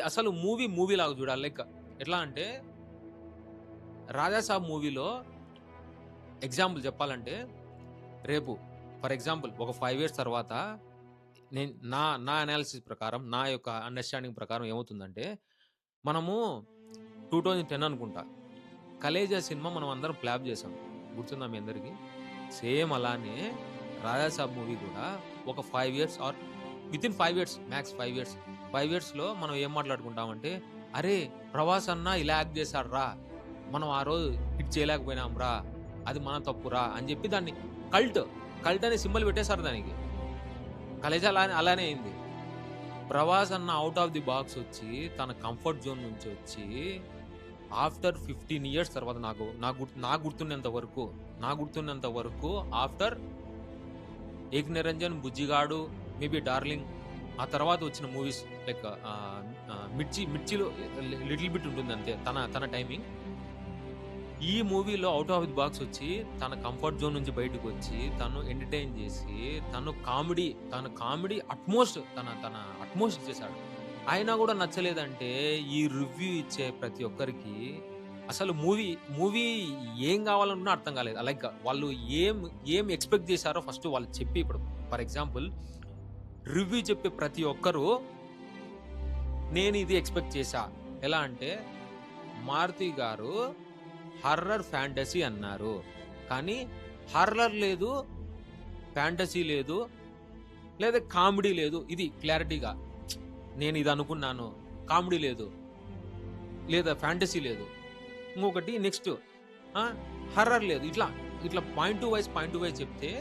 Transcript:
అసలు మూవీ లాగా చూడాలి. లైక్ ఎట్లా అంటే 'రాజాసాబ్' మూవీలో ఎగ్జాంపుల్ చెప్పాలంటే రేపు ఫర్ ఎగ్జాంపుల్ ఒక 5 ఇయర్స్ తర్వాత నేను నా అనాలిసిస్ ప్రకారం, నా యొక్క అండర్‌స్టాండింగ్ ప్రకారం ఏమవుతుందంటే, మనము 2010 అనుకుంటా. 'కలేజా' సినిమా మనం అందరం క్లాప్ చేసాం. గుర్తుందా మీ అందరికి? సేమ్ అలానే 'రాజాసాబ్' మూవీ కూడా ఒక 5 years or within 5 years max 5 years. 5 ఇయర్స్‌లో మనం ఏం మాట్లాడుకుంటామంటే, "అరే! ప్రభాస్ అన్న ఇలా యాక్ట్ చేసాడురా. మనం ఆ రోజు హిట్ చేయలేకపోయినాంరా. అది మన తప్పురా" అని చెప్పి దాన్ని కల్ట్ అనే సింబల్ పెట్టేసారు దానికి. 'కలేజా' అలానే అయింది. ప్రభాస్ అన్న ఔట్ ఆఫ్ ది బాక్స్ వచ్చి, తన కంఫర్ట్ జోన్ నుంచి వచ్చి, ఆఫ్టర్ 15 ఇయర్స్ తర్వాత నాకు గుర్తున్నంత వరకు ఆఫ్టర్ 'ఏక్ నిరంజన్', 'బుజ్జిగాడు', మేబీ 'డార్లింగ్' ఆ తర్వాత వచ్చిన మూవీస్ లైక్ 'మిర్చిలో' లిటిల్ బిట్ ఉంటుంది అంతే తన టైమింగ్. ఈ మూవీలో ఔట్ ఆఫ్ ది బాక్స్ వచ్చి, తన కంఫర్ట్ జోన్ నుంచి బయటకొచ్చి, తను ఎంటర్‌టైన్ చేసి, తన కామెడీ తన అట్‌మోస్ట్ ఇచ్చేసాడు. అయినా గూడా నచ్చలేదంటే, ఈ రివ్యూ ఇచ్చే ప్రతి ఒక్కరికి అసలు మూవీ ఏం గావాలనుకున్నా అర్థం కాలేదు. లైక్ వాళ్ళు ఏం ఎక్స్‌పెక్ట్ చేశారో ఫస్ట్ వాళ్ళు చెప్పి ఇప్పుడు ఫర్ ఎగ్జాంపుల్ రివ్యూ చెప్పే ప్రతి ఒక్కరు నేనిది ఎక్స్‌పెక్ట్ చేశా. ఎలా అంటే, మారుతి గారు హర్రర్ ఫ్యాంటసీ అన్నారు. కానీ హర్రర్ లేదు, ఫ్యాంటసీ లేదు, లేదా కామెడీ లేదు. ఇది క్లారిటీగా నేనిది అనుకున్నాను. కామెడీ లేదు, లేదా ఫ్యాంటసీ లేదు. ఇంకొకటి నెక్స్ట్ హర్రర్ లేదు. ఇట్లా పాయింట్ టు వైస్ చెప్పే